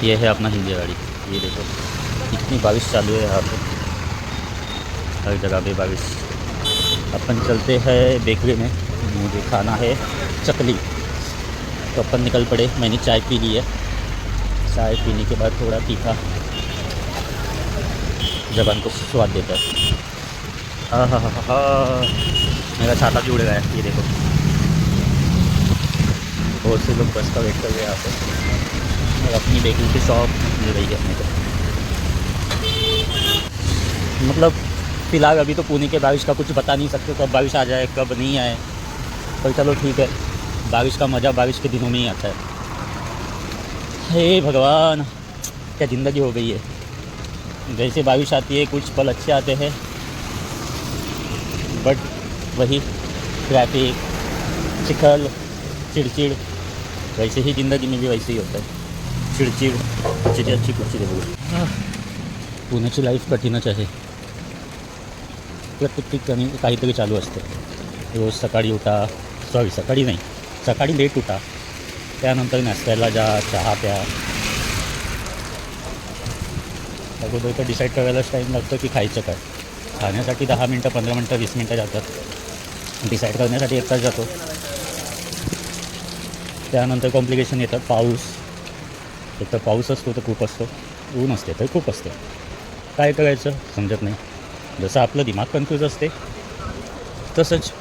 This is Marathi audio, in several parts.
ये है अपना हिंदी गाड़ी। ये देखो कितनी बारिश चालू है यहाँ पे, हर जगह पे बारिश। अपन चलते हैं बेकरी में, मुझे खाना है चकली। तो अपन निकल पड़े। मैंने चाय पी ली है। चाय पीने के बाद थोड़ा तीखा जबान को स्वाद देता है। हाँ हाँ हाँ हाँ, मेरा छाता भी उड़ गया है। ये देखो बहुत से लोग बस का वेट कर रहे हैं यहाँ पे, और अपनी बेकरी की शॉप मिल रही है अपने को। मतलब फ़िलहाल अभी तो पुणे के बारिश का कुछ बता नहीं सकते, कब बारिश आ जाए कब नहीं आए, पर चलो ठीक है। बारिश का मज़ा बारिश के दिनों में ही आता है। हे भगवान, क्या ज़िंदगी हो गई है। जैसे बारिश आती है कुछ पल अच्छे आते हैं, बट वही ट्रैफिक, चिखल, चिड़चिड़, वैसे ही ज़िंदगी में भी वैसे ही होता है, चिड़चिड़। अच्छी कुर्सी देखो। पुण्याची लाईफ कठीणच आहे। प्रत्येक ठिकाणी काहीतरी चालू असते। रोज सकाळी उठा, सकाळी नाही, सकाळी लेट उठा, त्यानंतर नाश्त्याला जा, चहा प्या। अगोदर तर डिसाईड करायलाच टाईम लागतो की खायचं काय। खाण्यासाठी 10 मिनटं, 15 मिनटं, 20 मिनटं जातात। डिसाईड करण्यासाठी 1 तास जातो। त्यानंतर कॉम्प्लिकेशन येतात। पाऊस, एक तर पाऊस असतो तर खूप असतो, ऊन असते तर खूप असते। काय करायचं समजत नाही। जसं आपलं दिमाग कन्फ्यूज असते, तसंच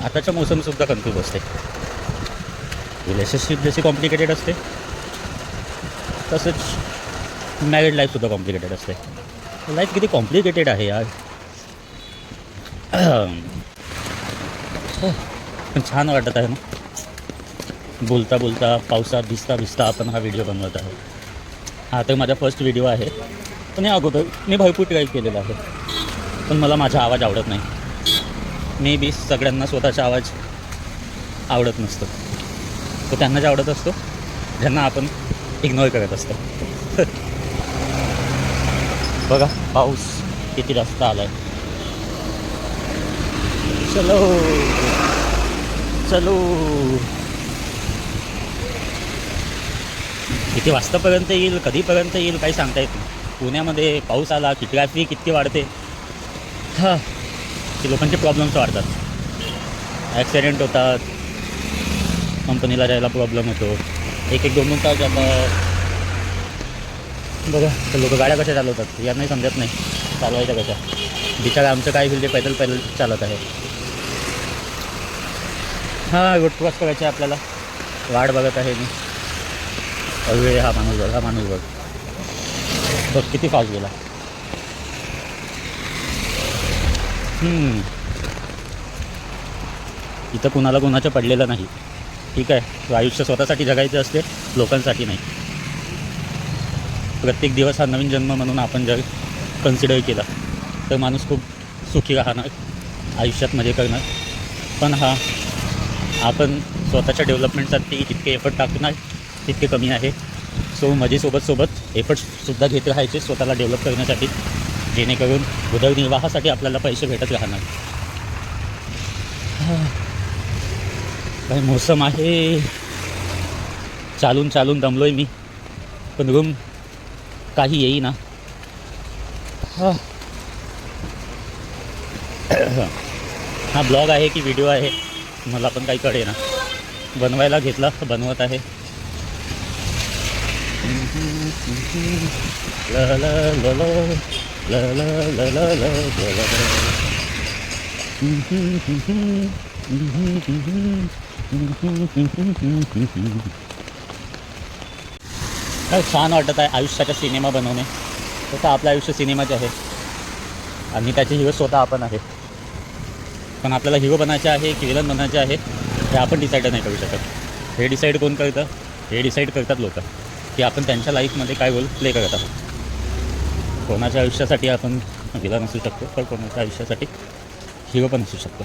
आताच्या मौसमसुद्धा कन्फ्यूज असते। रिलेशनशिप जशी कॉम्प्लिकेटेड असते, तसंच मॅरिड लाईफसुद्धा कॉम्प्लिकेटेड असते। लाईफ किती कॉम्प्लिकेटेड आहे यार। पण छान वाटत आहे ना, बोलता बोलता, पावसात भिजता भिजता आपण हा व्हिडिओ बनवत आहे। हा तर माझा फर्स्ट व्हिडिओ आहे, पण या अगोदर मी भरपूर ट्राय केलेला आहे, पण मला माझा आवाज आवडत नाही। मे बी सगळ्यांना स्वतःचा आवाज आवडत नसतो, तो त्यांना जे आवडत असतो ज्यांना आपण इग्नोर करत असतो। बघा पाऊस किती जास्त आला आहे। चलो चलो, किती वाजतापर्यंत येईल, कधीपर्यंत येईल काही सांगता येत नाही। पुण्यामध्ये पाऊस आला की ट्रॅफिक इतकी वाढते, हां, की लोकांचे प्रॉब्लेम्स वाढतात, ॲक्सिडेंट होतात, कंपनीला जायला प्रॉब्लेम होतो, 1-1, 2-2 तास जातात। बघा तर लोक गाड्या कशा चालवतात यांनाही समजत नाही चालवायच्या कशा। बिचारा आमचं काय होईल ते पैदल पैदल चालत आहे। हां, रोड क्रॉस करायचं आहे आपल्याला, वाट बघत आहे मी। अरे हा माणूस बघ, हा माणूस बघ, बघ किती फास्ट गेला। इथं कुणाला कुणाचं पडलेलं नाही, ठीक आहे। आयुष्य स्वतःसाठी जगायचं असते, लोकांसाठी नाही। प्रत्येक दिवस हा नवीन जन्म म्हणून आपण जर कन्सिडर केला तर माणूस खूप सुखी राहणार, आयुष्यात मजे करणार। पण हा, आपण स्वतःच्या डेव्हलपमेंटसाठी जितके एफर्ट टाकणार तितके कमी आहे। सो मजेसोबत एफर्ट्ससुद्धा घेत राहायचे स्वतःला डेव्हलप करण्यासाठी, जेणेकरून उदरनिर्वाहासाठी आपल्याला पैसे भेटत राहणार। काय मौसम आहे, चालून चालून दमलो आहे मी, पण रूम काही येईना। हा ब्लॉग आहे की व्हिडिओ आहे मला पण काही कळेना, बनवायला घेतला बनवत आहे। ला ला ला ला ला ला ला ला काय छान वाटत आहे आयुष्याचा सिनेमा बनवणे। तसं आपलं आयुष्य सिनेमाचे आहे आणि त्याचे हिरो स्वतः आपण आहे। पण आपल्याला हिरो बनायचे आहे की विलन बनायचे आहे हे आपण डिसाईड नाही करू शकत। हे डिसाईड कोण करतं? हे डिसाईड करतात लोक, की आपण त्यांच्या लाईफमध्ये काय रोल प्ले करत आहोत। कोणाच्या आयुष्यासाठी आपण विलन असू शकतो, तर कोणाच्या आयुष्यासाठी हिरो पण असू शकतो।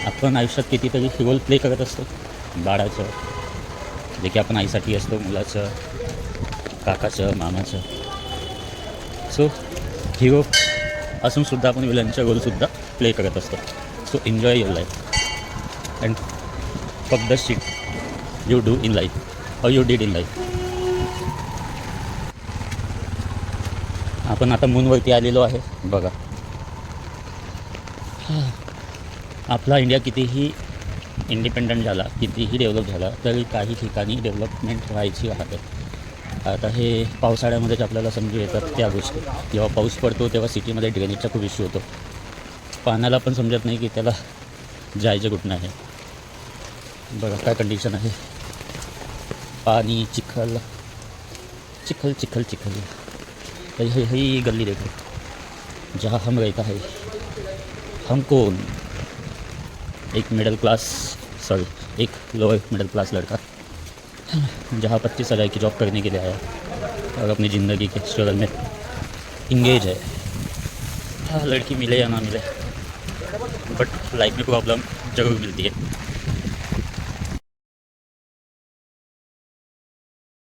आपण आयुष्यात कितीतरी रोल प्ले करत असतो, बाळाचं, जे की आपण आईसाठी असतो, मुलाचं, काकाचं, मामाचं। सो हिरो असूनसुद्धा आपण विलनचा रोलसुद्धा प्ले करत असतो। So enjoy your life and fuck the shit you do in life और यू डिड इन लाईफ। आपण आता मूनवरती आलेलो आहे बघा. आपला इंडिया कितीही इंडिपेंडंट झाला, कितीही डेव्हलप झाला, तरी काही ठिकाणी डेव्हलपमेंट व्हायची राहते. आता हे पावसाळ्यामध्येच आपल्याला समजून येतात त्या गोष्टी. जेव्हा पाऊस पडतो तेव्हा सिटीमध्ये ड्रेनेजचा खूप इश्यू होतो. पाण्याला पण समजत नाही की त्याला जायचं कुठून आहे. बघा काय कंडिशन आहे. पाणी, चिखल चिखल चिखल चिखल. ही गली देखो, जहाँ हम रहता है. हम कौन? एक मिडिल क्लास, सॉरी एक लोअर मिडिल क्लास लड़का जहाँ 25,000 की जॉब करने के लिए आया और अपनी ज़िंदगी के स्ट्रगल में इंगेज है. हाँ, लड़की मिले या ना मिले, बट लाइफ में प्रॉब्लम ज़रूर मिलती है.